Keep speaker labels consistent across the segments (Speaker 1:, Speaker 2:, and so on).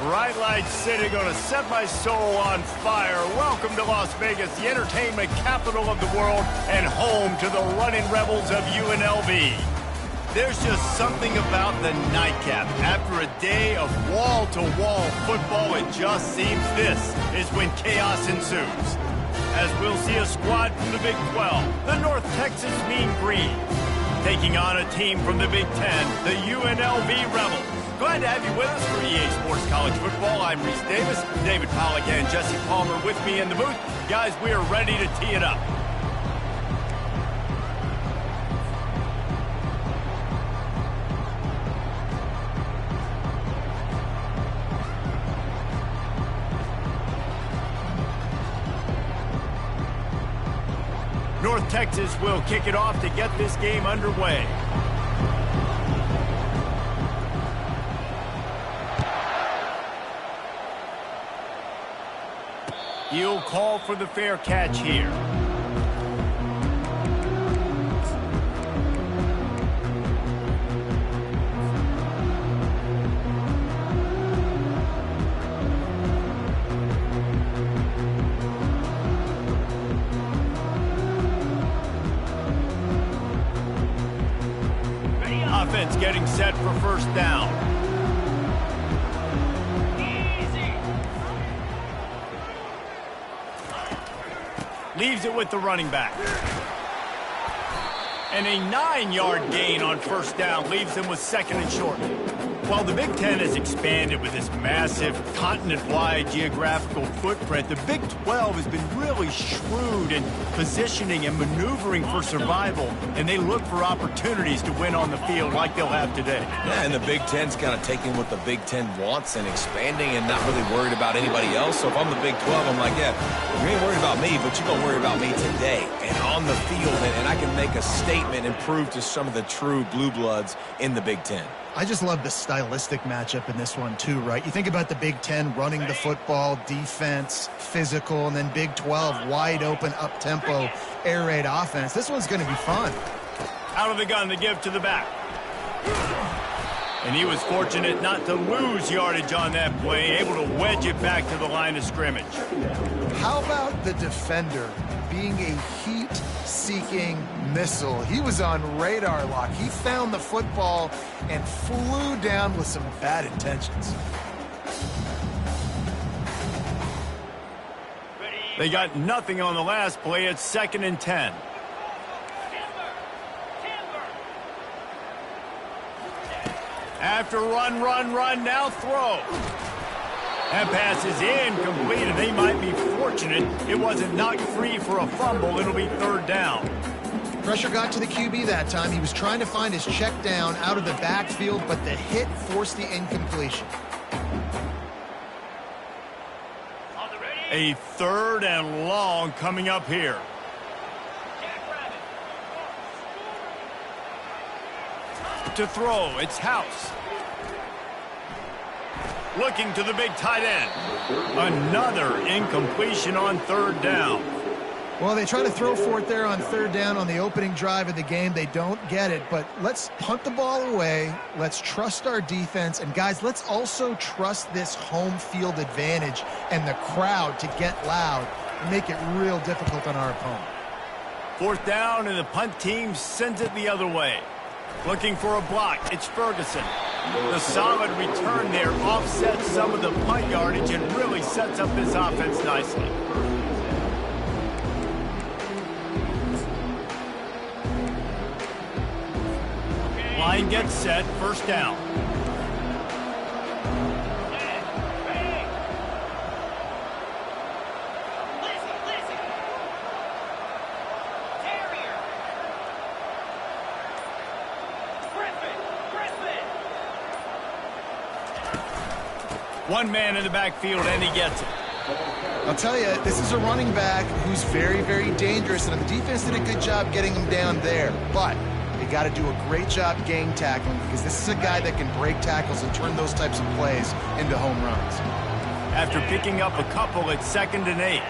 Speaker 1: Bright Light City gonna set my soul on fire. Welcome to Las Vegas, the entertainment capital of the world and home to the running rebels of UNLV. There's just something about the nightcap. After a day of wall-to-wall football, it just seems this is when chaos ensues. As we'll see a squad from the Big 12, the North Texas Mean Green, taking on a team from the Big 10, the UNLV Rebels. Glad to have you with us for EA Sports College Football. I'm Reese Davis, David Pollack and Jesse Palmer with me in the booth. Guys, we are ready to tee it up. North Texas will kick it off to get this game underway. He'll call for the fair catch here. Offense getting set for first down. Leaves it with the running back. And a 9-yard gain on first down leaves them with second and short. While the Big Ten has expanded with this massive continent-wide geographical footprint, the Big 12 has been really shrewd in positioning and maneuvering for survival, and they look for opportunities to win on the field like they'll have today.
Speaker 2: Yeah, and the Big Ten's kind of taking what the Big Ten wants and expanding and not really worried about anybody else. So if I'm the Big 12, I'm like, yeah, you ain't worried about me, but you're going to worry about me today and on the field, and I can make a statement and prove to some of the true blue bloods in the Big Ten.
Speaker 3: I just love the stylistic matchup in this one too, right? You think about the Big Ten running the football, defense, physical, and then Big 12 wide open, up-tempo, air raid offense. This one's going to be fun.
Speaker 1: Out of the gun to give to the back. And he was fortunate not to lose yardage on that play, able to wedge it back to the line of scrimmage.
Speaker 3: How about the defender being a heat-seeking missile? He was on radar lock. He found the football and flew down with some bad intentions.
Speaker 1: They got nothing on the last play. It's 2nd and 10. After run, now throw. That pass is incomplete, and they might be fortunate it wasn't knocked free for a fumble. It'll be 3rd down.
Speaker 3: Pressure got to the QB that time. He was trying to find his check down out of the backfield, but the hit forced the incompletion.
Speaker 1: A 3rd and long coming up here. To throw, it's House. Looking to the big tight end. Another incompletion on 3rd down.
Speaker 3: Well, they try to throw for it there on 3rd down on the opening drive of the game. They don't get it, but let's punt the ball away. Let's trust our defense. And, guys, let's also trust this home field advantage and the crowd to get loud and make it real difficult on our opponent.
Speaker 1: 4th down, and the punt team sends it the other way. Looking for a block, it's Ferguson. The solid return there offsets some of the punt yardage and really sets up this offense nicely. Line gets set, 1st down. One man in the backfield, and he gets it.
Speaker 3: I'll tell you, this is a running back who's very, very dangerous, and the defense did a good job getting him down there. But they got to do a great job gang tackling, because this is a guy that can break tackles and turn those types of plays into home runs.
Speaker 1: After picking up a couple, it's 2nd and 8.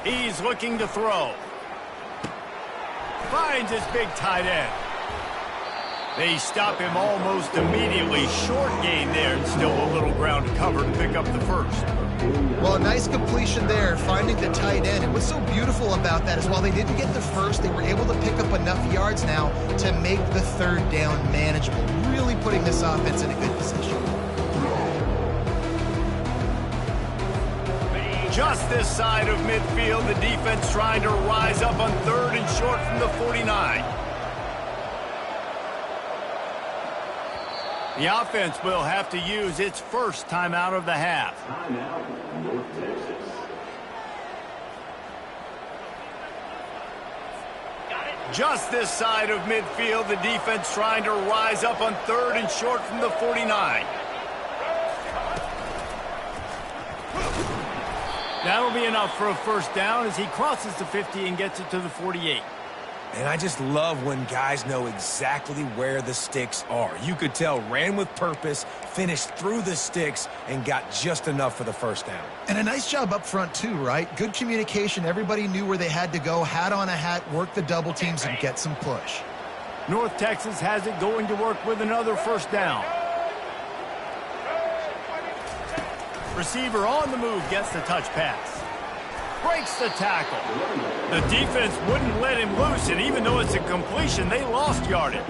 Speaker 1: He's looking to throw. Finds his big tight end. They stop him almost immediately. Short gain there and still a little ground to cover to pick up the first.
Speaker 3: Well, a nice completion there, finding the tight end. And what's so beautiful about that is while they didn't get the first, they were able to pick up enough yards now to make the third down manageable, really putting this offense in a good position.
Speaker 1: Just this side of midfield, the defense trying to rise up on third and short from the 49. The offense will have to use its first timeout of the half.
Speaker 4: Timeout, North Texas.
Speaker 1: Just this side of midfield, the defense trying to rise up on third and short from the 49. That'll be enough for a first down as he crosses the 50 and gets it to the 48.
Speaker 2: And I just love when guys know exactly where the sticks are. You could tell ran with purpose, finished through the sticks, and got just enough for the first down.
Speaker 3: And a nice job up front too, right? Good communication. Everybody knew where they had to go, hat on a hat, work the double teams, and get some push.
Speaker 1: North Texas has it going to work with another first down. Receiver on the move gets the touch pass. Breaks the tackle. The defense wouldn't let him loose, and even though it's a completion, they lost yardage.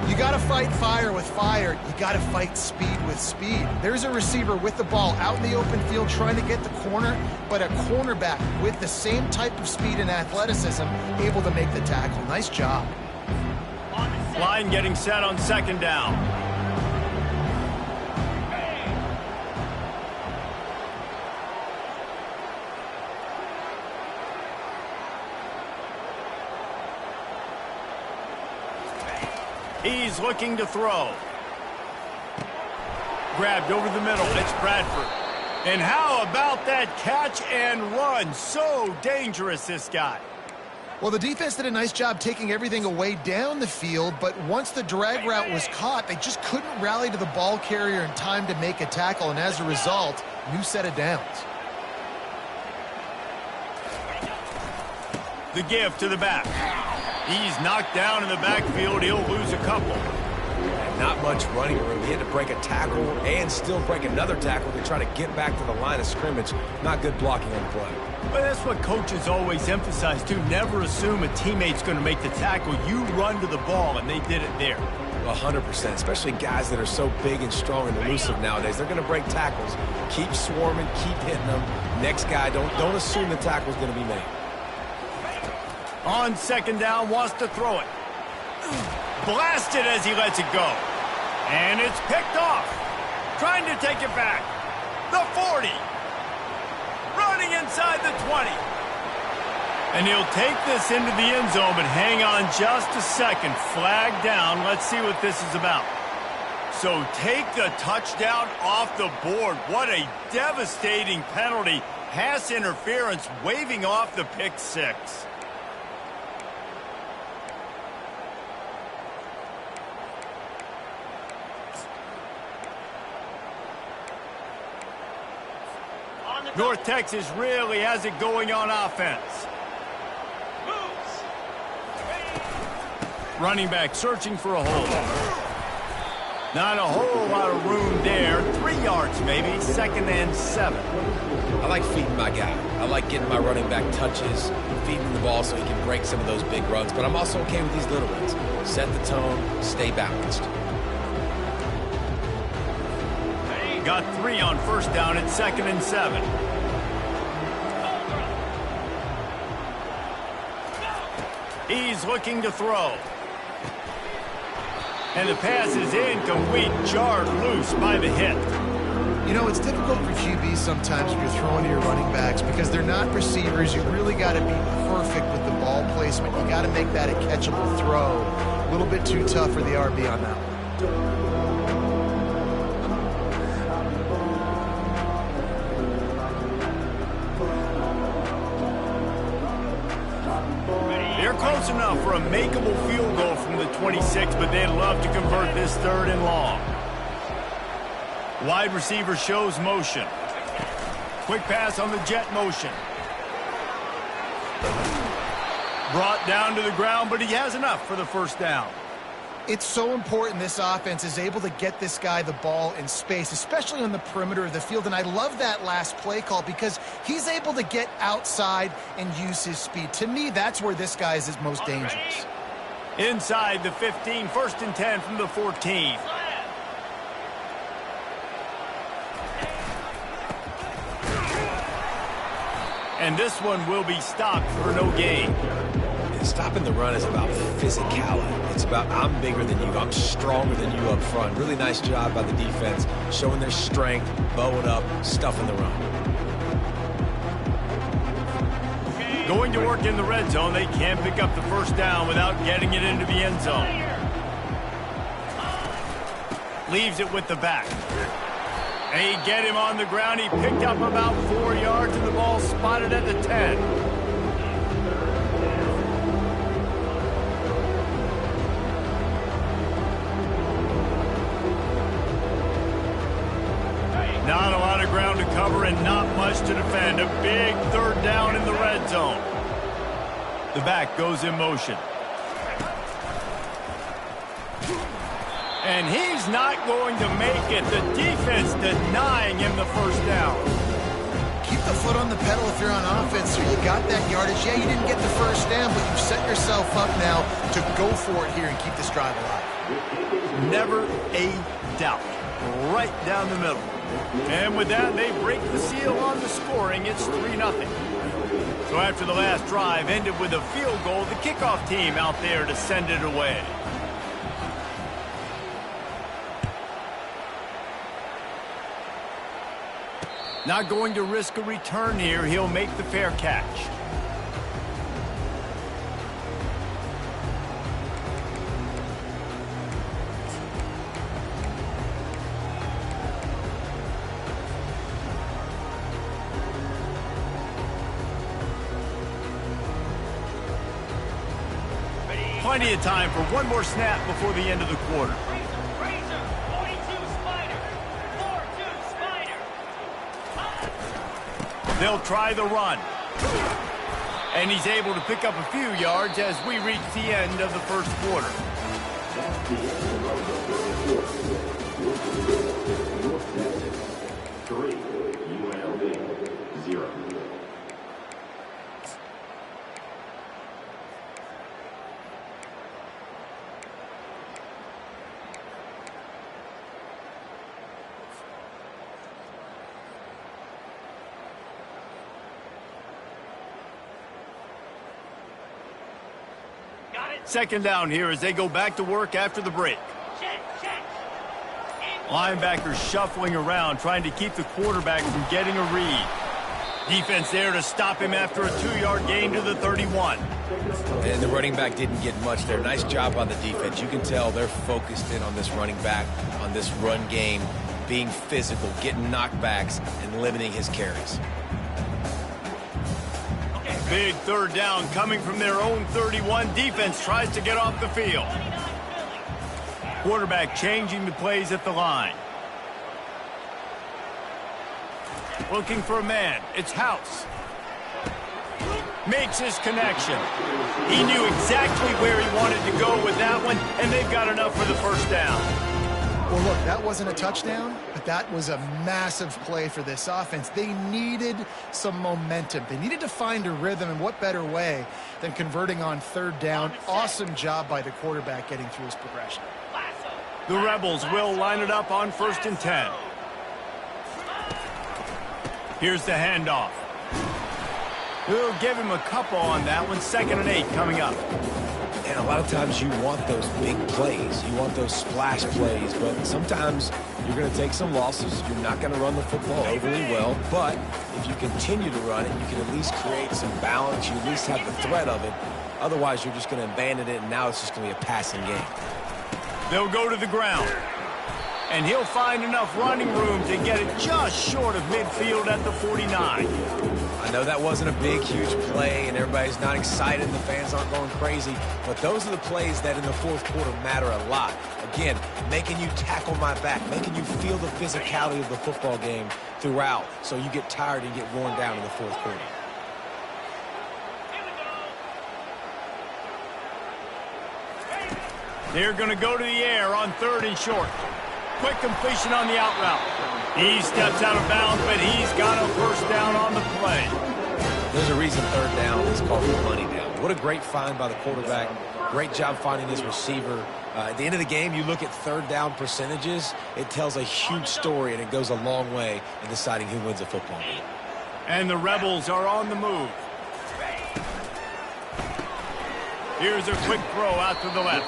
Speaker 3: You got to fight fire with fire. You got to fight speed with speed. There's a receiver with the ball out in the open field trying to get the corner, but a cornerback with the same type of speed and athleticism able to make the tackle. Nice job.
Speaker 1: Line getting set on second down. He's looking to throw. Grabbed over the middle. It's Bradford. And how about that catch and run? So dangerous, this guy.
Speaker 3: Well, the defense did a nice job taking everything away down the field, but once the drag route was caught, they just couldn't rally to the ball carrier in time to make a tackle, and as a result, new set of downs.
Speaker 1: The give to the back. He's knocked down in the backfield. He'll lose a couple.
Speaker 2: Not much running room. He had to break a tackle and still break another tackle to try to get back to the line of scrimmage. Not good blocking on the play.
Speaker 1: But that's what coaches always emphasize, too. Never assume a teammate's going to make the tackle. You run to the ball, and they did it there.
Speaker 2: 100%, especially guys that are so big and strong and elusive nowadays. They're going to break tackles. Keep swarming, keep hitting them. Next guy, don't assume the tackle's going to be made.
Speaker 1: On second down, wants to throw it. Blasted as he lets it go. And it's picked off. Trying to take it back. The 40. Running inside the 20. And he'll take this into the end zone, but hang on just a second. Flag down. Let's see what this is about. So take the touchdown off the board. What a devastating penalty. Pass interference, waving off the pick six. North Texas really has it going on offense. Running back searching for a hole. Not a whole lot of room there. 3 yards maybe, 2nd and 7.
Speaker 2: I like feeding my guy. I like getting my running back touches, feeding the ball so he can break some of those big runs. But I'm also okay with these little ones. Set the tone, stay balanced.
Speaker 1: Got 3 on first down at 2nd and 7. He's looking to throw. And the pass is incomplete, jarred loose by the hit.
Speaker 3: You know, it's difficult for QBs sometimes when you're throwing to your running backs because they're not receivers. You really got to be perfect with the ball placement. You got to make that a catchable throw. A little bit too tough for the RB on that one.
Speaker 1: They're close enough for a makeable field goal from the 26, but they'd love to convert this 3rd and long. Wide receiver shows motion. Quick pass on the jet motion. Brought down to the ground, but he has enough for the first down.
Speaker 3: It's so important this offense is able to get this guy the ball in space, especially on the perimeter of the field. And I love that last play call because he's able to get outside and use his speed. To me, that's where this guy is his most dangerous.
Speaker 1: Inside the 15, 1st and 10 from the 14. And this one will be stopped for no gain.
Speaker 2: Stopping the run is about physicality. It's about I'm bigger than you, I'm stronger than you up front. Really nice job by the defense, showing their strength, bowing up, stuffing the run.
Speaker 1: Going to work in the red zone, they can't pick up the first down without getting it into the end zone. Leaves it with the back. They get him on the ground. He picked up about 4 yards, and the ball spotted at the 10. Not a lot of ground to cover and not much to defend. A big 3rd down in the red zone. The back goes in motion. And he's not going to make it. The defense denying him the first down.
Speaker 3: Keep the foot on the pedal if you're on offense, so you got that yardage. Yeah, you didn't get the first down, but you've set yourself up now to go for it here and keep this drive alive.
Speaker 1: Never a doubt. Right down the middle. And with that, they break the seal on the scoring. It's 3-0. So after the last drive ended with a field goal, the kickoff team out there to send it away. Not going to risk a return here. He'll make the fair catch. Plenty of time for one more snap before the end of the quarter. They'll try the run. And he's able to pick up a few yards as we reach the end of the first quarter.
Speaker 4: Three, UNLV, 0.
Speaker 1: Second down here as they go back to work after the break. Linebackers shuffling around, trying to keep the quarterback from getting a read. Defense there to stop him after a 2-yard gain to the 31.
Speaker 2: And the running back didn't get much there. Nice job on the defense. You can tell they're focused in on this running back, on this run game, being physical, getting knockbacks, and limiting his carries.
Speaker 1: Big 3rd down coming from their own 31. Defense tries to get off the field. Quarterback changing the plays at the line. Looking for a man. It's House. Makes his connection. He knew exactly where he wanted to go with that one, and they've got enough for the first down.
Speaker 3: Well, look, that wasn't a touchdown, but that was a massive play for this offense. They needed some momentum. They needed to find a rhythm, and what better way than converting on 3rd down. Awesome job by the quarterback getting through his progression.
Speaker 1: The Rebels will line it up on 1st and 10. Here's the handoff. We'll give him a couple on that one. 2nd and 8 coming up.
Speaker 2: And a lot of times you want those big plays. You want those splash plays. But sometimes you're going to take some losses. You're not going to run the football overly well. But if you continue to run it, you can at least create some balance. You at least have the threat of it. Otherwise, you're just going to abandon it, and now it's just going to be a passing game.
Speaker 1: They'll go to the ground. And he'll find enough running room to get it just short of midfield at the 49.
Speaker 2: I know that wasn't a big, huge play, and everybody's not excited, and the fans aren't going crazy, but those are the plays that in the 4th quarter matter a lot. Again, making you tackle my back, making you feel the physicality of the football game throughout, so you get tired and get worn down in the 4th quarter.
Speaker 1: They're going to go to the air on 3rd and short. Quick completion on the out route. He steps out of bounds, but he's got a first down on the play.
Speaker 2: There's a reason 3rd down is called the money down. What a great find by the quarterback. Great job finding his receiver. At the end of the game, you look at 3rd down percentages. It tells a huge story, and it goes a long way in deciding who wins a football game.
Speaker 1: And the Rebels are on the move. Here's a quick throw out to the left.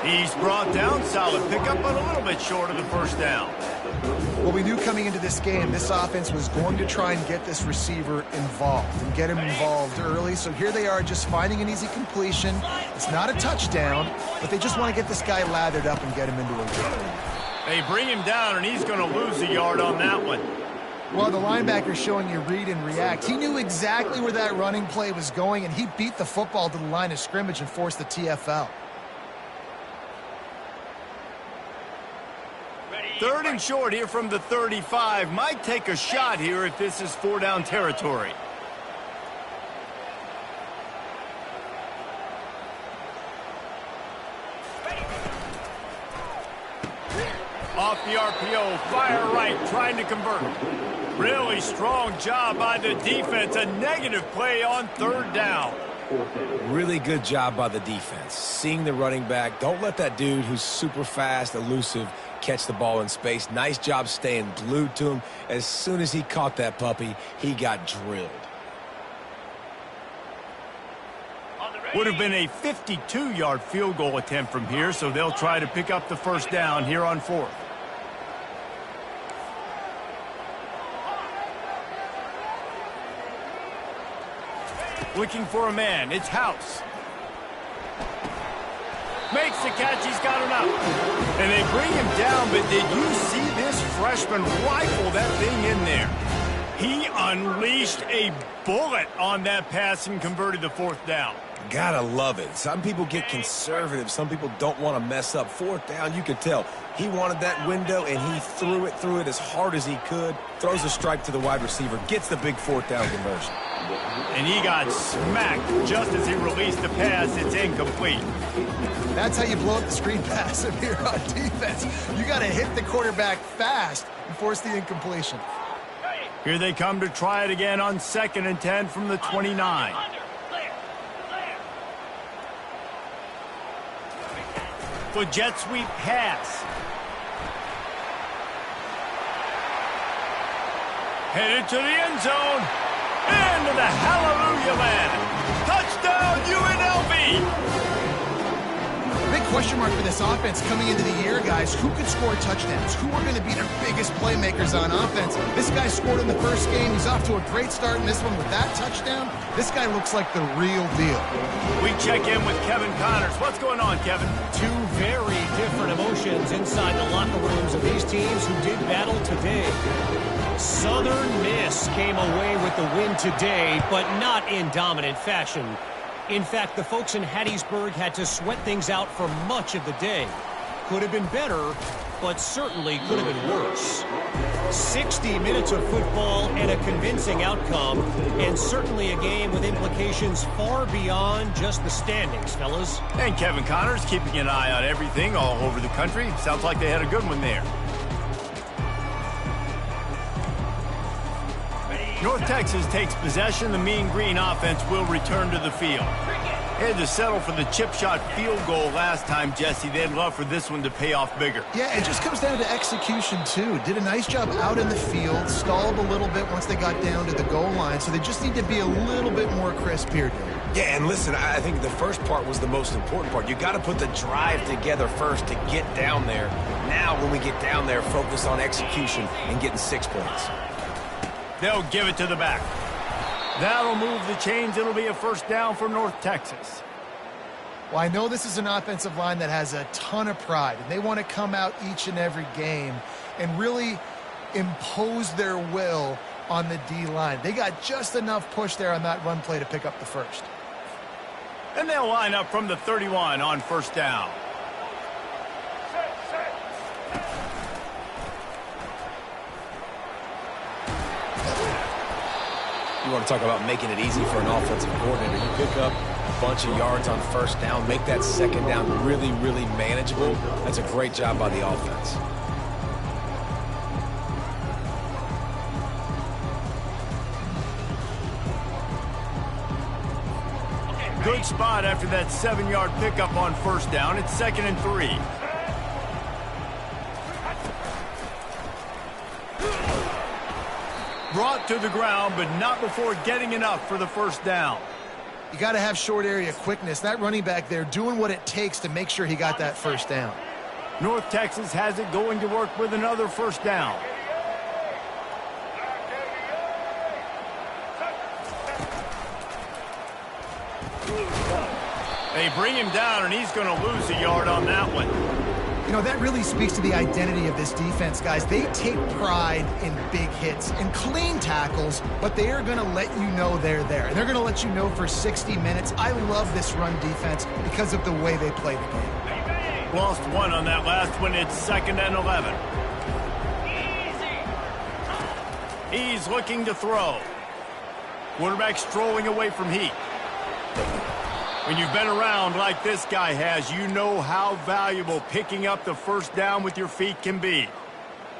Speaker 1: He's brought down. Solid pickup, but a little bit short of the first down.
Speaker 3: Well, we knew coming into this game, this offense was going to try and get this receiver involved and get him involved early. So here they are just finding an easy completion. It's not a touchdown, but they just want to get this guy lathered up and get him into a game.
Speaker 1: They bring him down, and he's going to lose a yard on that one.
Speaker 3: Well, the linebacker's showing you read and react. He knew exactly where that running play was going, and he beat the football to the line of scrimmage and forced the TFL.
Speaker 1: 3rd and short here from the 35. Might take a shot here if this is 4-down territory. Off the RPO, fire right, trying to convert. Really strong job by the defense. A negative play on 3rd down.
Speaker 2: Really good job by the defense. Seeing the running back. Don't let that dude who's super fast, elusive, catch the ball in space. Nice job staying glued to him. As soon as he caught that puppy, he got drilled.
Speaker 1: Would have been a 52-yard field goal attempt from here, so they'll try to pick up the first down here on 4th. Looking for a man. It's House. Makes the catch. He's got enough. And they bring him down, but did you see this freshman rifle that thing in there? He unleashed a bullet on that pass and converted the 4th down.
Speaker 2: Gotta love it. Some people get conservative. Some people don't want to mess up. 4th down, you could tell. He wanted that window, and he threw it as hard as he could. Throws a strike to the wide receiver. Gets the big 4th down conversion.
Speaker 1: And he got smacked just as he released the pass. It's incomplete.
Speaker 3: That's how you blow up the screen pass if you're on defense. You got to hit the quarterback fast and force the incompletion.
Speaker 1: Here they come to try it again on 2nd and 10 from the 29. The jet sweep pass. Headed to the end zone. Into the hallelujah land. Touchdown UNLV.
Speaker 3: Big question mark for this offense coming into the year, guys. Who could score touchdowns? Who are going to be their biggest playmakers on offense? This guy scored in the first game. He's off to a great start in this one with that touchdown. This guy looks like the real deal.
Speaker 1: We check in with Kevin Connors. What's going on, Kevin?
Speaker 5: Two very different emotions inside the locker rooms of these teams who did battle today. Southern Miss came away with the win today, but not in dominant fashion. In fact, the folks in Hattiesburg had to sweat things out for much of the day. Could have been better, but certainly could have been worse. 60 minutes of football and a convincing outcome, and certainly a game with implications far beyond just the standings, fellas.
Speaker 1: And Kevin Connors keeping an eye on everything all over the country. Sounds like they had a good one there. North Texas takes possession. The Mean Green offense will return to the field. They had to settle for the chip shot field goal last time, Jesse. They'd love for this one to pay off bigger.
Speaker 3: Yeah, it just comes down to execution, too. Did a nice job out in the field, stalled a little bit once they got down to the goal line, so they just need to be a little bit more crisp here, Dave.
Speaker 2: Yeah, and listen, I think the first part was the most important part. You got to put the drive together first to get down there. Now, when we get down there, focus on execution and getting 6 points.
Speaker 1: They'll give it to the back. That'll move the chains. It'll be a first down for North Texas.
Speaker 3: Well, I know this is an offensive line that has a ton of pride, and they want to come out each and every game and really impose their will on the D-line. They got just enough push there on that run play to pick up the first.
Speaker 1: And they'll line up from the 31 on first down.
Speaker 2: You want to talk about making it easy for an offensive coordinator. You pick up a bunch of yards on first down, make that second down really, really manageable. That's a great job by the offense.
Speaker 1: Good spot after that 7-yard pickup on first down. It's 2nd and 3. Brought to the ground, but not before getting enough for the first down.
Speaker 3: You got to have short area quickness. That running back there doing what it takes to make sure he got that first down.
Speaker 1: North Texas has it going to work with another first down. They bring him down, and he's going to lose a yard on that one.
Speaker 3: You know, that really speaks to the identity of this defense, guys. They take pride in big hits and clean tackles, but they are going to let you know they're there. And they're going to let you know for 60 minutes. I love this run defense because of the way they play the game.
Speaker 1: Lost one on that last one. It's 2nd and 11. He's looking to throw. Quarterback strolling away from Heat. When you've been around like this guy has, you know how valuable picking up the first down with your feet can be.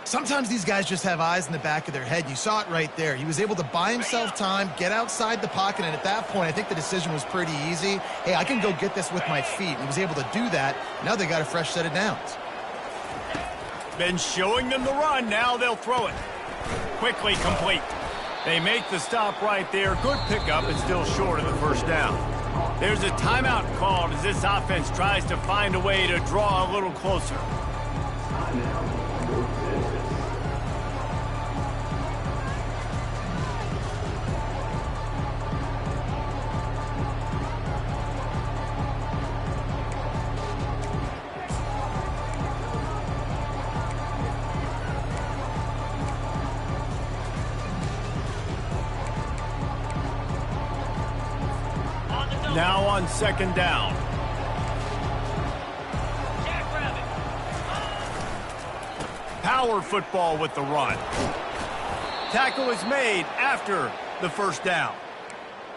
Speaker 3: Sometimes these guys just have eyes in the back of their head. You saw it right there. He was able to buy himself time, get outside the pocket, and at that point, I think the decision was pretty easy. Hey, I can go get this with my feet. And he was able to do that. Now they got a fresh set of downs.
Speaker 1: Been showing them the run. Now they'll throw it. Quickly complete. They make the stop right there. Good pickup, but still short of the first down. There's a timeout called as this offense tries to find a way to draw a little closer. Now on 2nd down. Power football with the run. Tackle is made after the first down.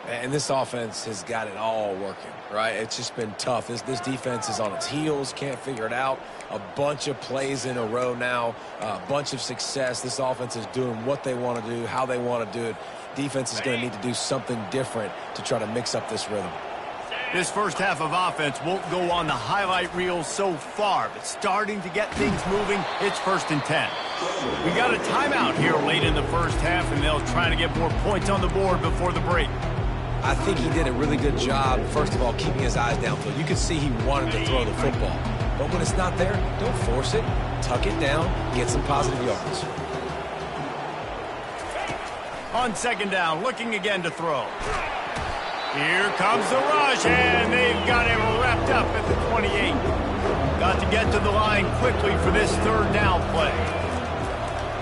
Speaker 2: And this offense has got it all working, right? It's just been tough. This defense is on its heels, can't figure it out. A bunch of plays in a row now, a bunch of success. This offense is doing what they want to do, how they want to do it. Defense is going to need to do something different to try to mix up this rhythm.
Speaker 1: This first half of offense won't go on the highlight reel so far, but starting to get things moving, it's 1st and 10. We got a timeout here late in the first half, and they'll try to get more points on the board before the break.
Speaker 2: I think he did a really good job, first of all, keeping his eyes downfield. You could see he wanted to throw the football. But when it's not there, don't force it. Tuck it down, get some positive yards.
Speaker 1: On 2nd down, looking again to throw. Here comes the rush, and they've got it wrapped up at the 28. Got to get to the line quickly for this 3rd down play.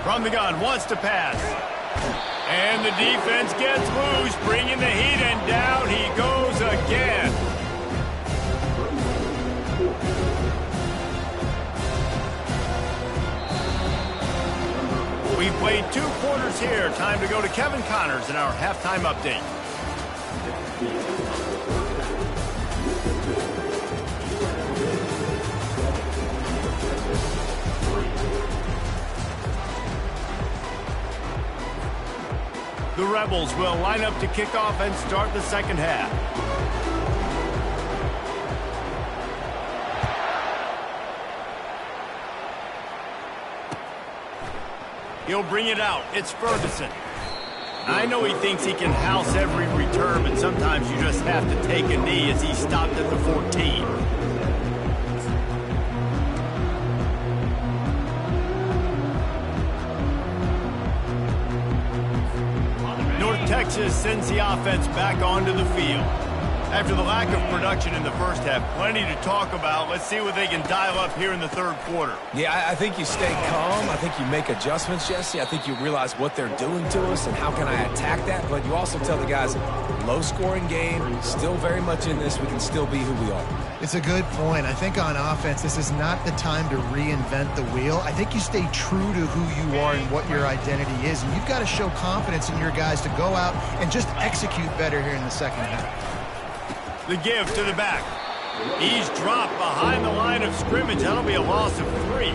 Speaker 1: From the gun, wants to pass. And the defense gets loose, bringing the heat, and down he goes again. We played 2 quarters here. Time to go to Kevin Connors in our halftime update. The Rebels will line up to kick off and start the second half. He'll bring it out. It's Ferguson. I know he thinks he can house every return, but sometimes you just have to take a knee as he stopped at the 14. Texas sends the offense back onto the field. After the lack of production in the first half, plenty to talk about. Let's see what they can dial up here in the 3rd quarter.
Speaker 2: Yeah, I think you stay calm. I think you make adjustments, Jesse. I think you realize what they're doing to us and how can I attack that. But you also tell the guys, low-scoring game, still very much in this. We can still be who we are.
Speaker 3: It's a good point. I think on offense, this is not the time to reinvent the wheel. I think you stay true to who you are and what your identity is. And you've got to show confidence in your guys to go out and just execute better here in the second half.
Speaker 1: The give to the back. He's dropped behind the line of scrimmage. That'll be a loss of 3.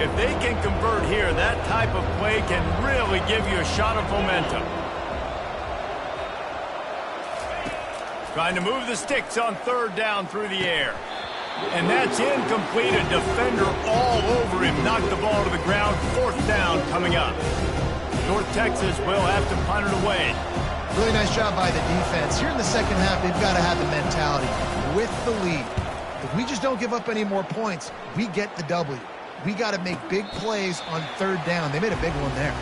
Speaker 1: If they can convert here, that type of play can really give you a shot of momentum. Trying to move the sticks on 3rd down through the air. And that's incomplete. A defender all over him. Knocked the ball to the ground. 4th down coming up. North Texas will have to punt it away.
Speaker 3: Really nice job by the defense. Here in the second half, they've got to have the mentality with the lead. If we just don't give up any more points, we get the W. We got to make big plays on 3rd down. They made a big one there.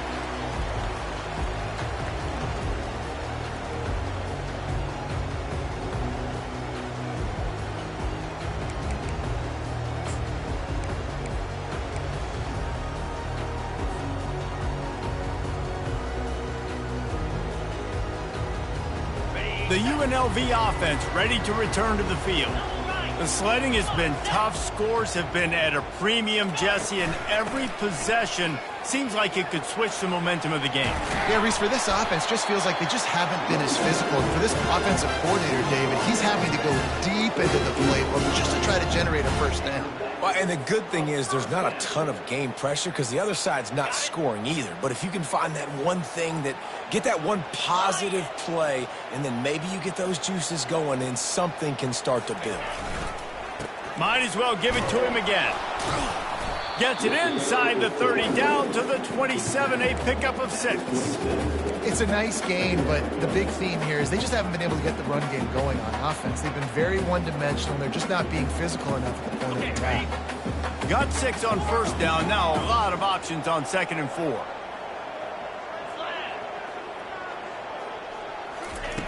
Speaker 1: The UNLV offense ready to return to the field. The sledding has been tough. Scores have been at a premium, Jesse, and every possession seems like it could switch the momentum of the game.
Speaker 3: Yeah, Reese, for this offense, just feels like they just haven't been as physical. And for this offensive coordinator, David, he's having to go deep into the playbook just to try to generate a 1st down.
Speaker 2: Well, and the good thing is there's not a ton of game pressure because the other side's not scoring either. But if you can find that one thing get that one positive play, and then maybe you get those juices going and something can start to build.
Speaker 1: Might as well give it to him again. Gets it inside the 30, down to the 27, a pickup of 6.
Speaker 3: It's a nice game, but the big theme here is they just haven't been able to get the run game going on offense. They've been very one-dimensional. They're just not being physical enough at the point of attack.
Speaker 1: Got 6 on 1st down. Now a lot of options on 2nd and 4.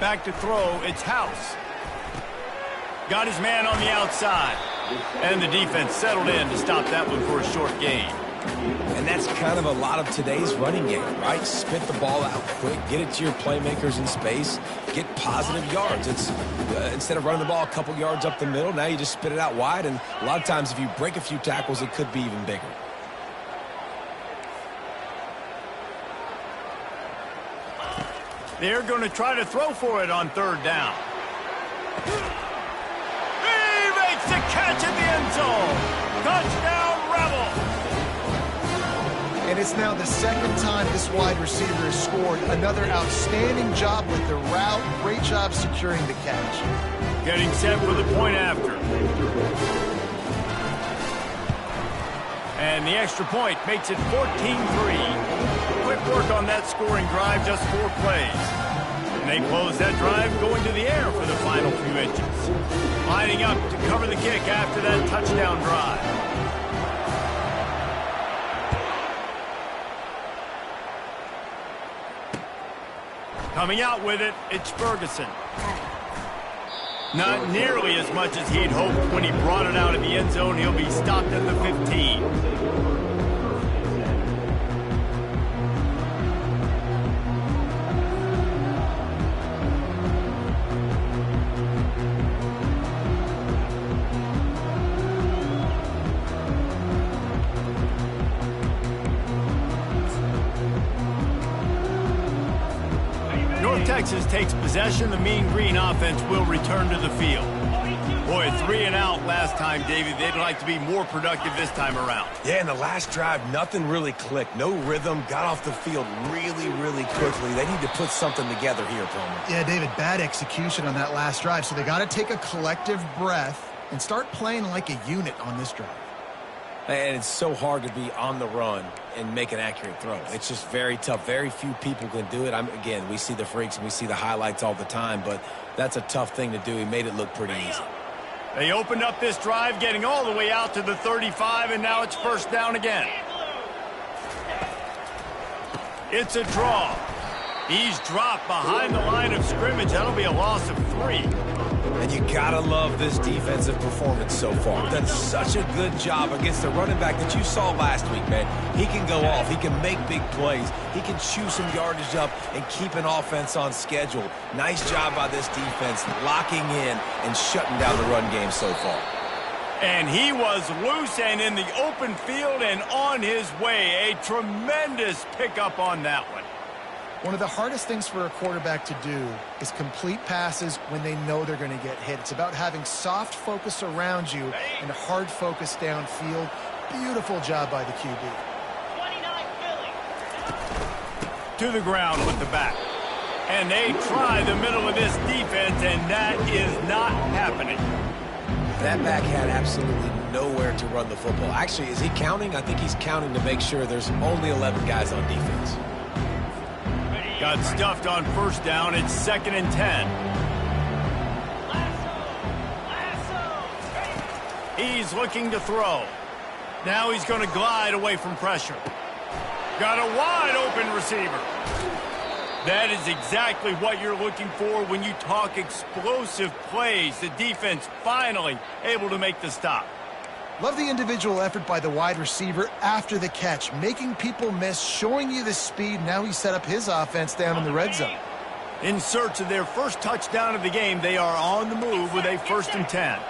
Speaker 1: Back to throw. It's House. Got his man on the outside. And the defense settled in to stop that one for a short gain.
Speaker 2: And that's kind of a lot of today's running game, right? Spit the ball out quick, get it to your playmakers in space, get positive yards. It's instead of running the ball a couple yards up the middle, now you just spit it out wide, and a lot of times if you break a few tackles, it could be even bigger.
Speaker 1: They're going to try to throw for it on 3rd down. To catch in the end zone. Touchdown, Rebel.
Speaker 3: And it's now the 2nd time this wide receiver has scored. Another outstanding job with the route. Great job securing the catch.
Speaker 1: Getting set for the point after. And the extra point makes it 14-3. Quick work on that scoring drive, just 4 plays. And they close that drive going to the air for the final few inches. Lining up to cover the kick after that touchdown drive. Coming out with it, it's Ferguson. Not nearly as much as he'd hoped when he brought it out of the end zone. He'll be stopped at the 15. Texas takes possession. The Mean Green offense will return to the field. Boy, 3 and out last time, David. They'd like to be more productive this time around.
Speaker 2: Yeah, in the last drive, nothing really clicked. No rhythm. Got off the field really, really quickly. They need to put something together here, Palmer.
Speaker 3: Yeah, David, bad execution on that last drive. So they got to take a collective breath and start playing like a unit on this drive.
Speaker 2: And it's so hard to be on the run and make an accurate throw. It's just very tough. Very few people can do it. Again, we see the freaks and we see the highlights all the time, but that's a tough thing to do. He made it look pretty easy.
Speaker 1: They opened up this drive, getting all the way out to the 35, and now it's 1st down again. It's a draw. He's dropped behind the line of scrimmage. That'll be a loss of 3.
Speaker 2: And you gotta love this defensive performance so far. Done such a good job against the running back that you saw last week, man. He can go off. He can make big plays. He can chew some yardage up and keep an offense on schedule. Nice job by this defense locking in and shutting down the run game so far.
Speaker 1: And he was loose and in the open field and on his way. A tremendous pickup on that one.
Speaker 3: One of the hardest things for a quarterback to do is complete passes when they know they're going to get hit. It's about having soft focus around you and hard focus downfield. Beautiful job by the QB.
Speaker 5: 29 Philly.
Speaker 1: To the ground with the back. And they try the middle of this defense, and that is not happening.
Speaker 2: That back had absolutely nowhere to run the football. Actually, is he counting? I think he's counting to make sure there's only 11 guys on defense.
Speaker 1: Got stuffed on first down. It's 2nd and 10. He's looking to throw. Now he's going to glide away from pressure. Got a wide open receiver. That is exactly what you're looking for when you talk explosive plays. The defense finally able to make the stop.
Speaker 3: Love the individual effort by the wide receiver after the catch, making people miss, showing you the speed. Now he set up his offense down in the red zone.
Speaker 1: In search of their first touchdown of the game, they are on the move with a 1st and 10.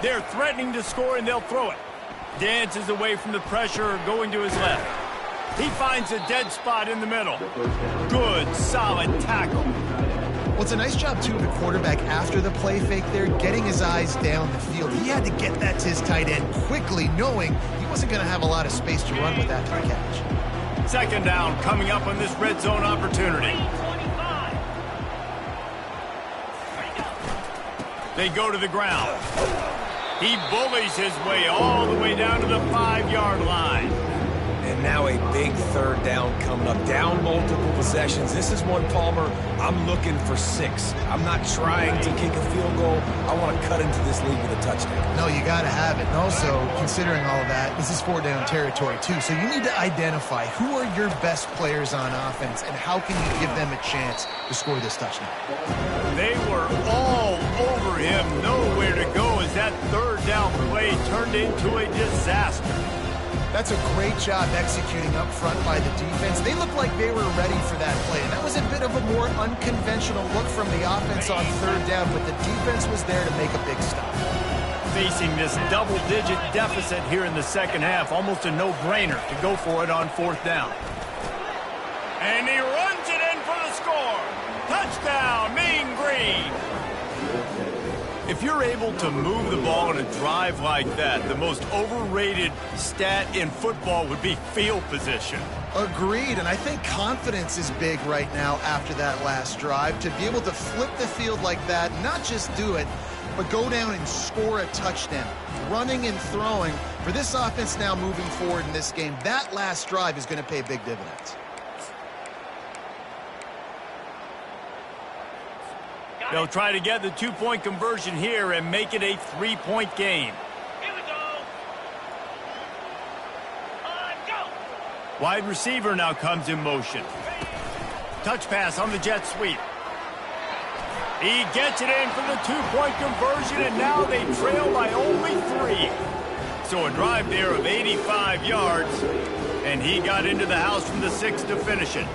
Speaker 1: They're threatening to score, and they'll throw it. Dances away from the pressure, going to his left. He finds a dead spot in the middle. Good, solid tackle.
Speaker 3: Well, it's a nice job, too, of the quarterback after the play fake there, getting his eyes down the field. He had to get that to his tight end quickly, knowing he wasn't going to have a lot of space to run with that to the catch.
Speaker 1: 2nd down coming up on this red zone opportunity. They go to the ground. He bullies his way all the way down to the 5-yard line.
Speaker 2: And now a big 3rd down coming up. Down multiple possessions. This is one, Palmer, I'm looking for 6. I'm not trying to kick a field goal. I want to cut into this lead with a touchdown.
Speaker 3: No, you got to have it. And also, considering all of that, this is 4-down territory, too. So you need to identify who are your best players on offense and how can you give them a chance to score this touchdown.
Speaker 1: They were all over him. Nowhere to go as that 3rd down play turned into a disaster.
Speaker 3: That's a great job executing up front by the defense. They looked like they were ready for that play. And that was a bit of a more unconventional look from the offense on 3rd down, but the defense was there to make a big stop.
Speaker 1: Facing this double-digit deficit here in the 2nd half, almost a no-brainer to go for it on 4th down. And he runs it in for the score. Touchdown, Mean Green. If you're able to move the ball in a drive like that, the most overrated stat in football would be field position.
Speaker 3: Agreed, and I think confidence is big right now after that last drive. To be able to flip the field like that, not just do it, but go down and score a touchdown. Running and throwing, for this offense now moving forward in this game, that last drive is going to pay big dividends.
Speaker 1: They'll try to get the 2-point conversion here and make it a 3-point game.
Speaker 5: Here we go. Go.
Speaker 1: Wide receiver now comes in motion. Touch pass on the jet sweep. He gets it in for the 2-point conversion, and now they trail by only 3. So a drive there of 85 yards, and he got into the house from the 6 to finish it.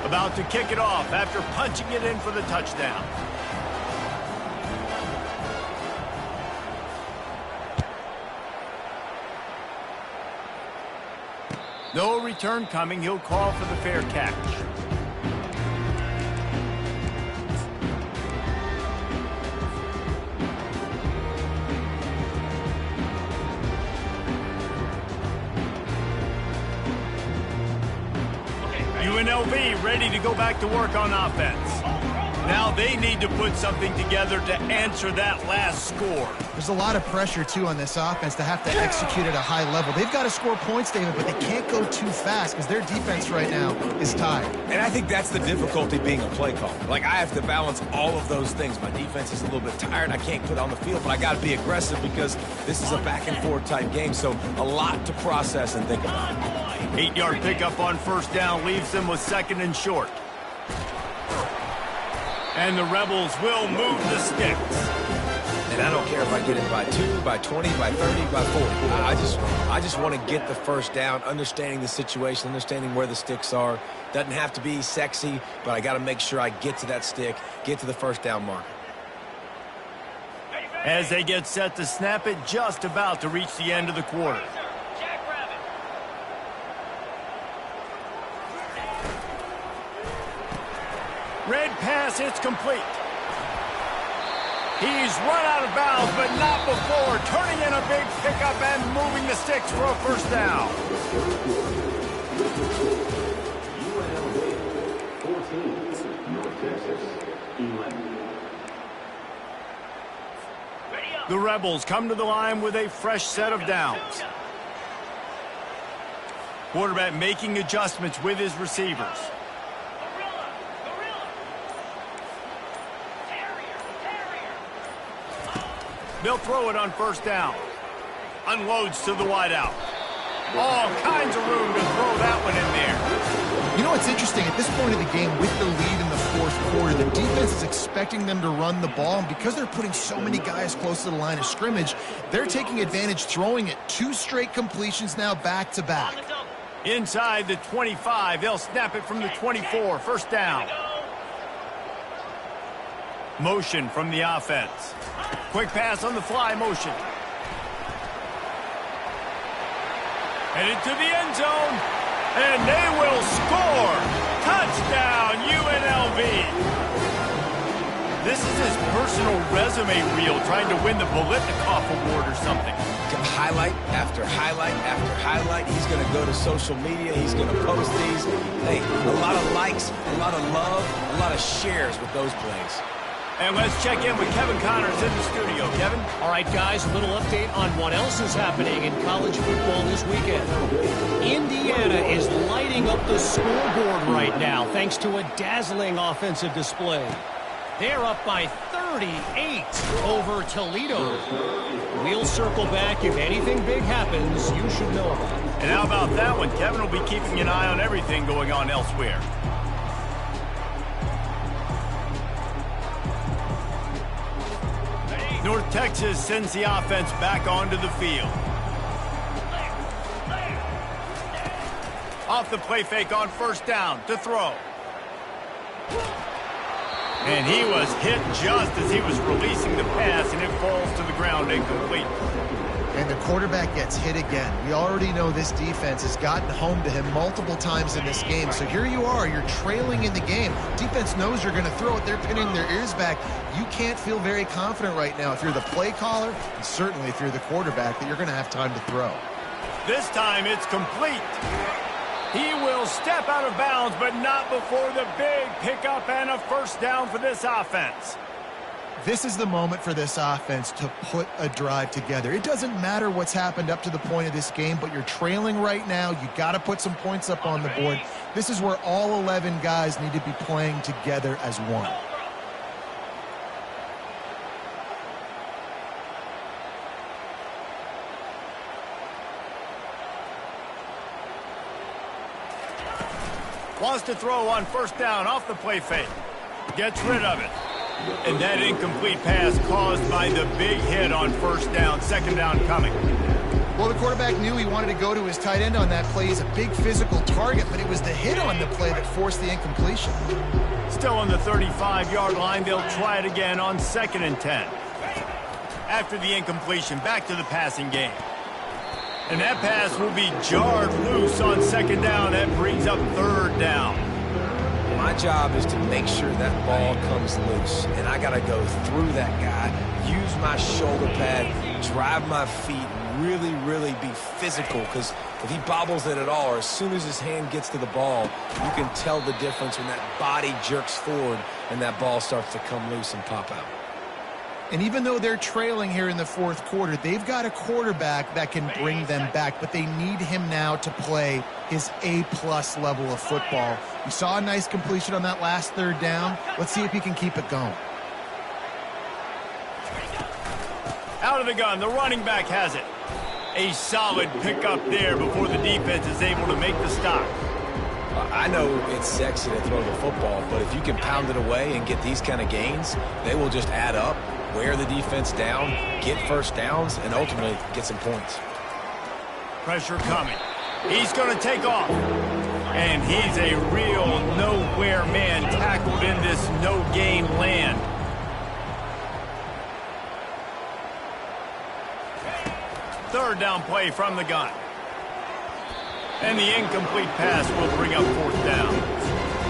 Speaker 1: About to kick it off after punching it in for the touchdown. No return coming. He'll call for the fair catch. UNLV ready to go back to work on offense. Now they need to put something together to answer that last score.
Speaker 3: There's a lot of pressure, too, on this offense to have to execute at a high level. They've got to score points, David, but they can't go too fast because their defense right now is tired.
Speaker 2: And I think that's the difficulty being a play caller. Like, I have to balance all of those things. My defense is a little bit tired. I can't put on the field, but I got to be aggressive because this is a back-and-forth type game, so a lot to process and think about.
Speaker 1: 8-yard pickup on 1st down leaves them with 2nd and short. And the Rebels will move the sticks.
Speaker 2: And I don't care if I get it by 2, by 20, by 30, by 40. I just want to get the 1st down, understanding the situation, understanding where the sticks are. Doesn't have to be sexy, but I got to make sure I get to that stick, get to the 1st down marker.
Speaker 1: As they get set to snap it, just about to reach the end of the quarter. Red pass, it's complete. He's run out of bounds, but not before turning in a big pickup and moving the sticks for a first down.
Speaker 4: UNLV 14, North Texas 11.
Speaker 1: The Rebels come to the line with a fresh set of downs. Quarterback making adjustments with his receivers. They'll throw it on first down. Unloads to the wideout. All kinds of room to throw that one in there.
Speaker 3: You know what's interesting? At this point of the game, with the lead in the fourth quarter, the defense is expecting them to run the ball. And because they're putting so many guys close to the line of scrimmage, they're taking advantage, throwing it. 2 straight completions now back-to-back.
Speaker 1: Inside the 25, they'll snap it from the 24. First down. Motion from the offense. Quick pass on the fly motion. Headed to the end zone. And they will score. Touchdown, UNLV. This is his personal resume reel, trying to win the Bolitnikoff Award or something.
Speaker 2: Highlight after highlight after highlight. He's going to go to social media. He's going to post these. Hey, a lot of likes, a lot of love, a lot of shares with those plays.
Speaker 1: And let's check in with Kevin Connors in the studio. Kevin?
Speaker 5: All right, guys, a little update on what else is happening in college football this weekend. Indiana is lighting up the scoreboard right now thanks to a dazzling offensive display. They're up by 38 over Toledo. We'll circle back if anything big happens you should know about.
Speaker 1: And how about that one? Kevin will be keeping an eye on everything going on elsewhere. North Texas sends the offense back onto the field. Off the play fake on first down to throw. And he was hit just as he was releasing the pass, and it falls to the ground incomplete.
Speaker 3: And the quarterback gets hit again. We already know this defense has gotten home to him multiple times in this game. So here you are, you're trailing in the game. Defense knows you're going to throw it. They're pinning their ears back. You can't feel very confident right now if you're the play caller, and certainly if you're the quarterback, that you're going to have time to throw.
Speaker 1: This time it's complete. He will step out of bounds, but not before the big pickup and a first down for this offense.
Speaker 3: This is the moment for this offense to put a drive together. It doesn't matter what's happened up to the point of this game, but you're trailing right now. You got to put some points up on the board. This is where all 11 guys need to be playing together as one.
Speaker 1: Wants to throw on first down off the play fake. Gets rid of it. And that incomplete pass caused by the big hit on first down. Second down coming.
Speaker 3: Well, the quarterback knew he wanted to go to his tight end on that play. He's a big physical target, but it was the hit on the play that forced the incompletion.
Speaker 1: Still on the 35-yard line, they'll try it again on 2nd and 10. After the incompletion, back to the passing game. And that pass will be jarred loose on 2nd down. That brings up 3rd down.
Speaker 2: My job is to make sure that ball comes loose, and I got to go through that guy, use my shoulder pad, drive my feet, really, really be physical, because if he bobbles it at all, or as soon as his hand gets to the ball, you can tell the difference when that body jerks forward and that ball starts to come loose and pop out.
Speaker 3: And even though they're trailing here in the 4th quarter, they've got a quarterback that can bring them back, but they need him now to play his A-plus level of football. We saw a nice completion on that last 3rd down. Let's see if he can keep it going.
Speaker 1: Out of the gun, the running back has it. A solid pickup there before the defense is able to make the stop.
Speaker 2: I know it's sexy to throw the football, but if you can pound it away and get these kind of gains, they will just add up, wear the defense down, get first downs, and ultimately get some points.
Speaker 1: Pressure coming. He's going to take off. And he's a real nowhere man tackled in this no-gain land. Third down play from the gun. And the incomplete pass will bring up fourth down.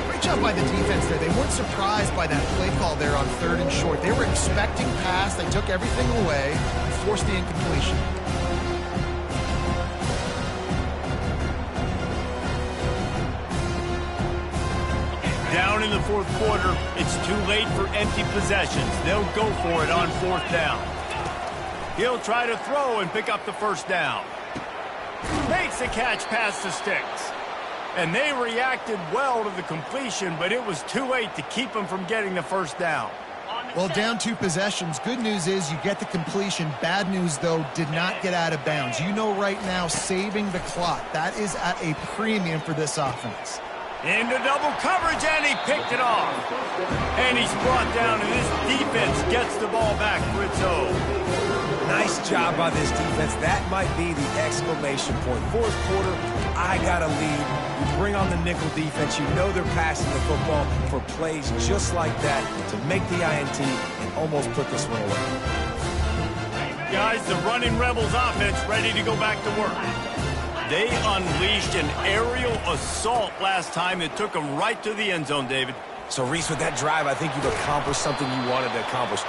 Speaker 3: Great job by the defense there. They weren't surprised by that play call there on third and short. They were expecting pass. They took everything away and forced the incompletion.
Speaker 1: Down in the fourth quarter, it's too late for empty possessions. They'll go for it on fourth down. He'll try to throw and pick up the first down. Makes a catch past the sticks. And they reacted well to the completion, but it was too late to keep them from getting the first down.
Speaker 3: Well, down 2 possessions. Good news is you get the completion. Bad news, though, did not get out of bounds. You know right now, saving the clock. That is at a premium for this offense.
Speaker 1: Into double coverage, and he picked it off. And he's brought down, and this defense gets the ball back for its own.
Speaker 2: Nice job by this defense. That might be the exclamation point. Fourth quarter, I got a lead. You bring on the nickel defense. You know they're passing the football for plays just like that to make the INT and almost put this one away.
Speaker 1: Guys, the running Rebels offense ready to go back to work. They unleashed an aerial assault last time that took them right to the end zone, David.
Speaker 2: So, Reese, with that drive, I think you've accomplished something you wanted to accomplish.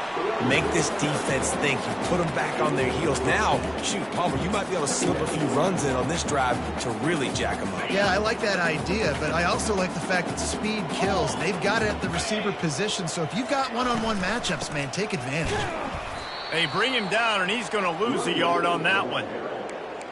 Speaker 2: Make this defense think. You put them back on their heels. Now, shoot, Palmer, you might be able to slip a few runs in on this drive to really jack them up.
Speaker 3: Yeah, I like that idea, but I also like the fact that speed kills. They've got it at the receiver position, so if you've got one-on-one matchups, man, take advantage.
Speaker 1: They bring him down, and he's going to lose a yard on that one.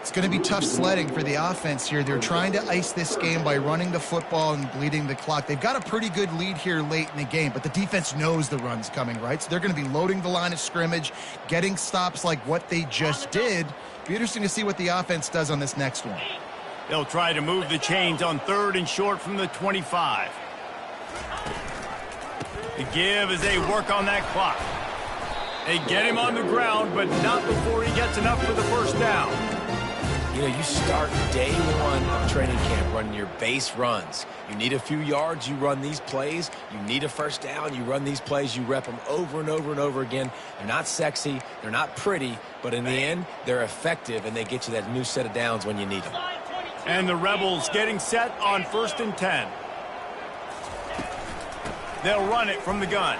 Speaker 3: It's going to be tough sledding for the offense here. They're trying to ice this game by running the football and bleeding the clock. They've got a pretty good lead here late in the game, but the defense knows the run's coming, right? So they're going to be loading the line of scrimmage, getting stops like what they just did. Be interesting to see what the offense does on this next one.
Speaker 1: They'll try to move the chains on third and short from the 25. The give as they work on that clock. They get him on the ground, but not before he gets enough for the first down.
Speaker 2: You know, you start day one of training camp running your base runs. You need a few yards, you run these plays. You need a first down, you run these plays. You rep them over and over and over again. They're not sexy, they're not pretty, but in the end, they're effective, and they get you that new set of downs when you need them.
Speaker 1: And the Rebels getting set on first and 10. They'll run it from the gun.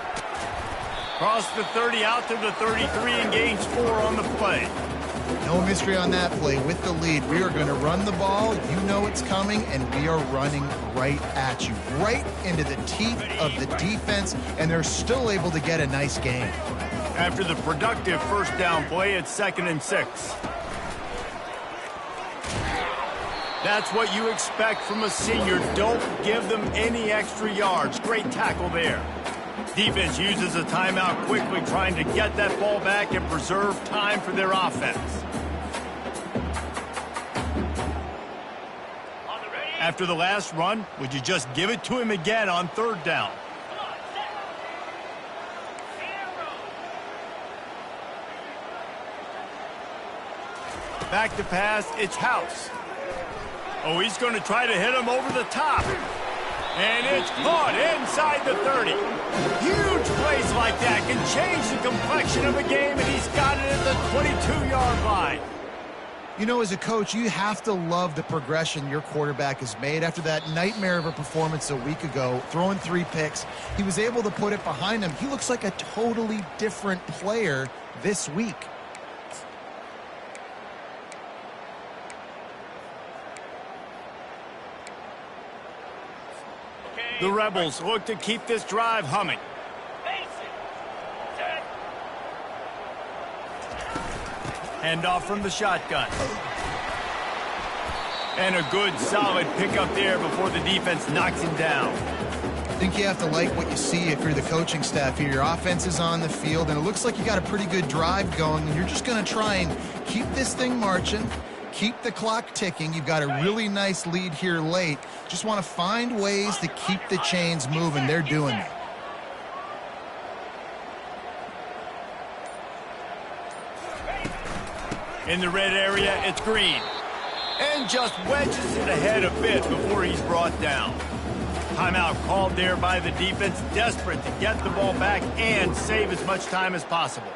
Speaker 1: Cross the 30 out to the 33 and gains 4 on the play.
Speaker 3: No mystery on that play. With the lead, we are going to run the ball. You know it's coming, and we are running right at you, right into the teeth of the defense, and they're still able to get a nice game.
Speaker 1: After the productive first down play, it's 2nd and 6. That's what you expect from a senior. Don't give them any extra yards. Great tackle there. Defense uses a timeout quickly, trying to get that ball back and preserve time for their offense. After the last run, would you just give it to him again on third down? Back to pass, it's House. Oh, he's going to try to hit him over the top. And it's caught inside the 30. Huge plays like that can change the complexion of a game, and he's got it at the 22-yard line.
Speaker 3: You know, as a coach, you have to love the progression your quarterback has made. After that nightmare of a performance a week ago, throwing 3 picks, he was able to put it behind him. He looks like a totally different player this week.
Speaker 1: The Rebels look to keep this drive humming. Handoff from the shotgun. And a good, solid pickup there before the defense knocks him down.
Speaker 3: I think you have to like what you see if you're the coaching staff here. Your offense is on the field, and it looks like you got a pretty good drive going, and you're just going to try and keep this thing marching. Keep the clock ticking. You've got a really nice lead here late. Just want to find ways to keep the chains moving. They're doing that.
Speaker 1: In the red area, it's Green. And just wedges it ahead a bit before he's brought down. Timeout called there by the defense, desperate to get the ball back and save as much time as possible.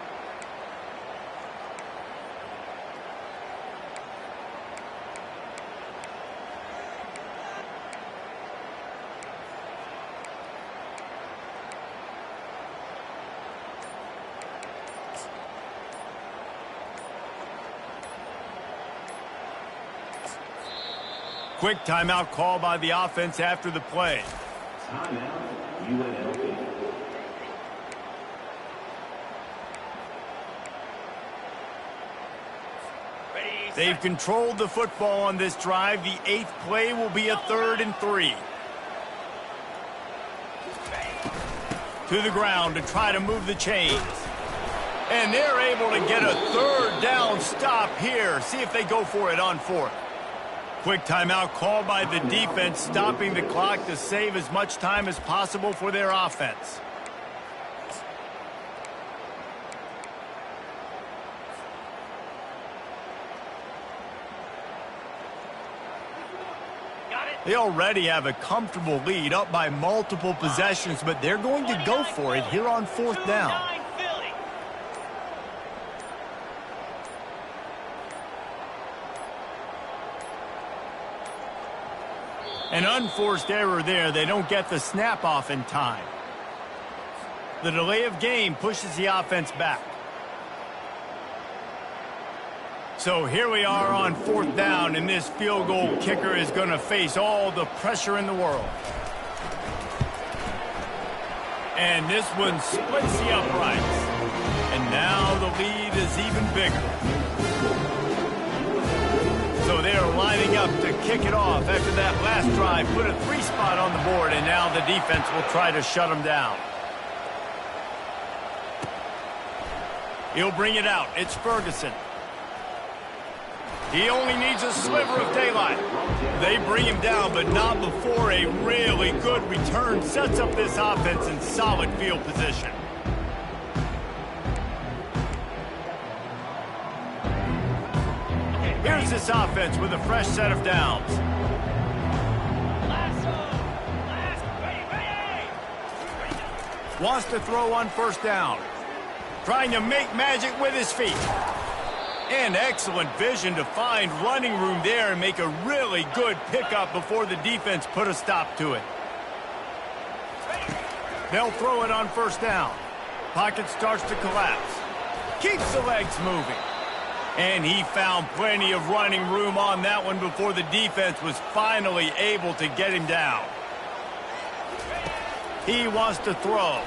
Speaker 1: Quick timeout call by the offense after the play.
Speaker 4: Timeout, UNLV.
Speaker 1: They've controlled the football on this drive. The 8th play will be a 3rd and 3. To the ground to try to move the chains. And they're able to get a 3rd down stop here. See if they go for it on 4th. Quick timeout called by the defense, stopping the clock to save as much time as possible for their offense. They already have a comfortable lead, up by multiple possessions, but they're going to go for it here on 4th down. An unforced error there. They don't get the snap off in time. The delay of game pushes the offense back. So here we are on 4th down, and this field goal kicker is going to face all the pressure in the world. And this one splits the uprights. And now the lead is even bigger. So they are lining up to kick it off after that last drive. Put a 3 spot on the board, and now the defense will try to shut them down. He'll bring it out. It's Ferguson. He only needs a sliver of daylight. They bring him down, but not before a really good return sets up this offense in solid field position. Here's this offense with a fresh set of downs. Wants to throw on 1st down. Trying to make magic with his feet. And excellent vision to find running room there and make a really good pickup before the defense put a stop to it. They'll throw it on 1st down. Pocket starts to collapse. Keeps the legs moving. And he found plenty of running room on that one before the defense was finally able to get him down. He wants to throw.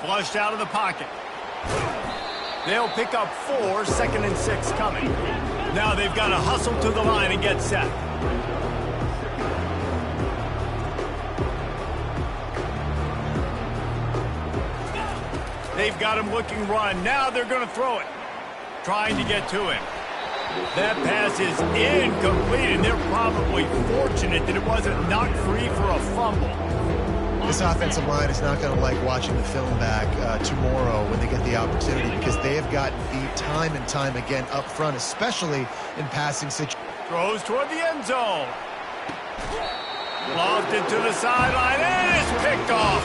Speaker 1: Flushed out of the pocket. They'll pick up 4, 2nd and 6 coming. Now they've got to hustle to the line and get set. They've got him looking run. Now they're going to throw it. Trying to get to him. That pass is incomplete, and they're probably fortunate that it wasn't knocked free for a fumble.
Speaker 3: This offensive line is not going to like watching the film back tomorrow when they get the opportunity, because they have gotten beat time and time again up front, especially in passing situations.
Speaker 1: Throws toward the end zone. Lofted to the sideline, and it's picked off.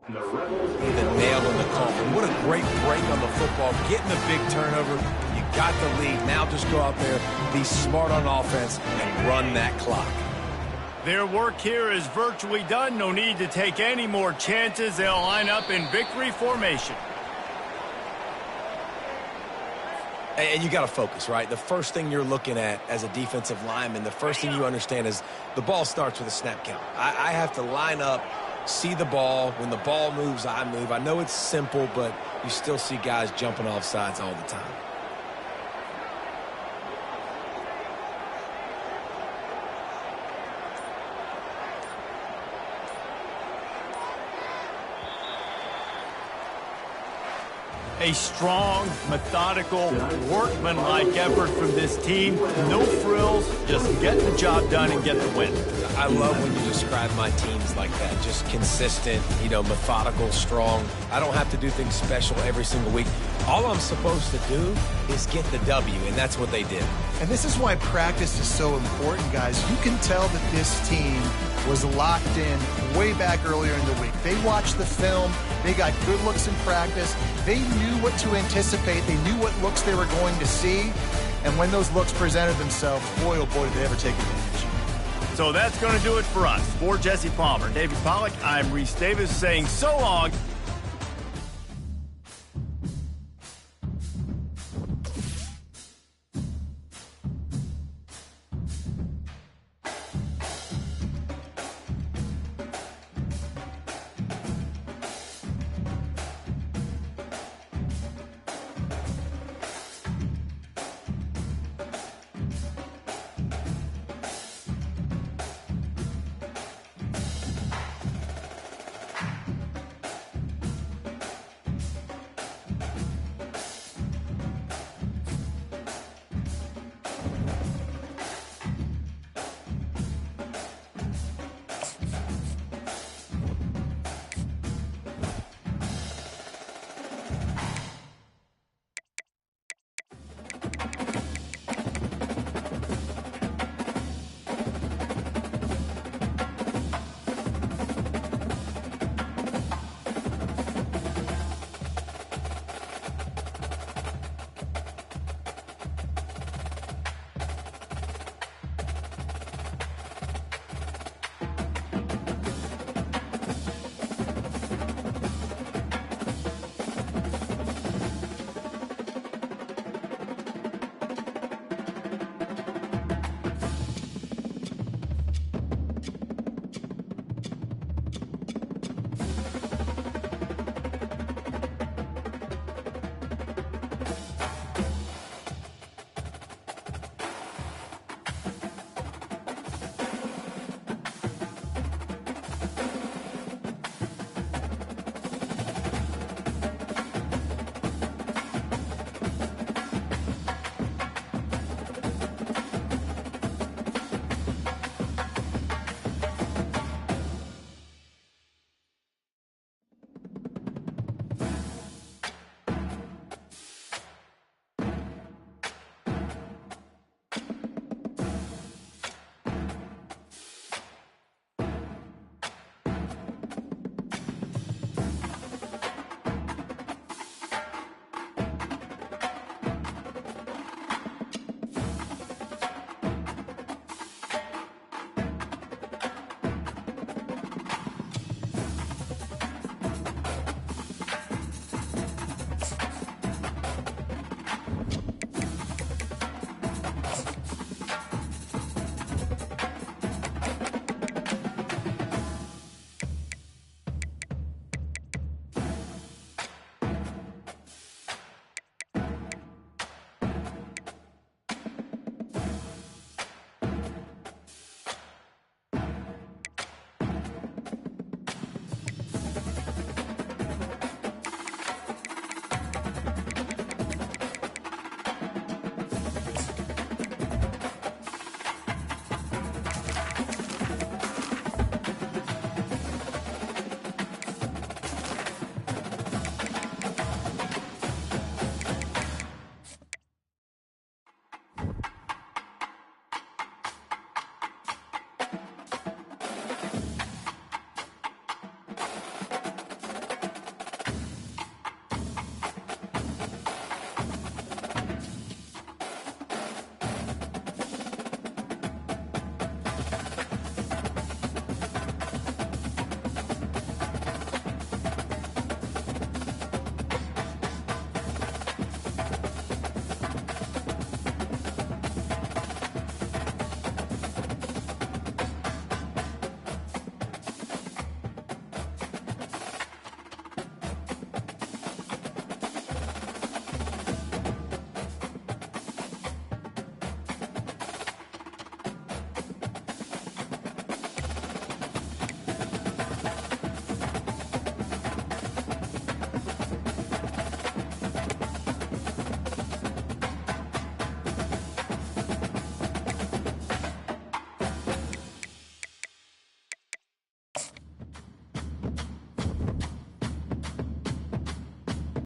Speaker 2: The nail in the coffin. What a great break on the football. Getting the big turnover. You got the lead. Now just go out there, be smart on offense, and run that clock.
Speaker 1: Their work here is virtually done. No need to take any more chances. They'll line up in victory formation.
Speaker 2: And you got to focus, right? The first thing you're looking at as a defensive lineman, the first thing you understand is the ball starts with a snap count. I have to line up, see the ball. When the ball moves, I move. I know it's simple, but you still see guys jumping off sides all the time.
Speaker 1: A strong, methodical, workmanlike effort from this team. No frills, just get the job done and get the win.
Speaker 2: I love when you describe my teams like that. Just consistent, methodical, strong. I don't have to do things special every single week. All I'm supposed to do is get the W, and that's what they did.
Speaker 3: And this is why practice is so important, guys. You can tell that this team was locked in way back earlier in the week. They watched the film. They got good looks in practice. They knew what to anticipate. They knew what looks they were going to see. And when those looks presented themselves, boy, oh boy, did they ever take advantage.
Speaker 1: So that's going to do it for us. For Jesse Palmer, David Pollack, I'm Reese Davis saying so long.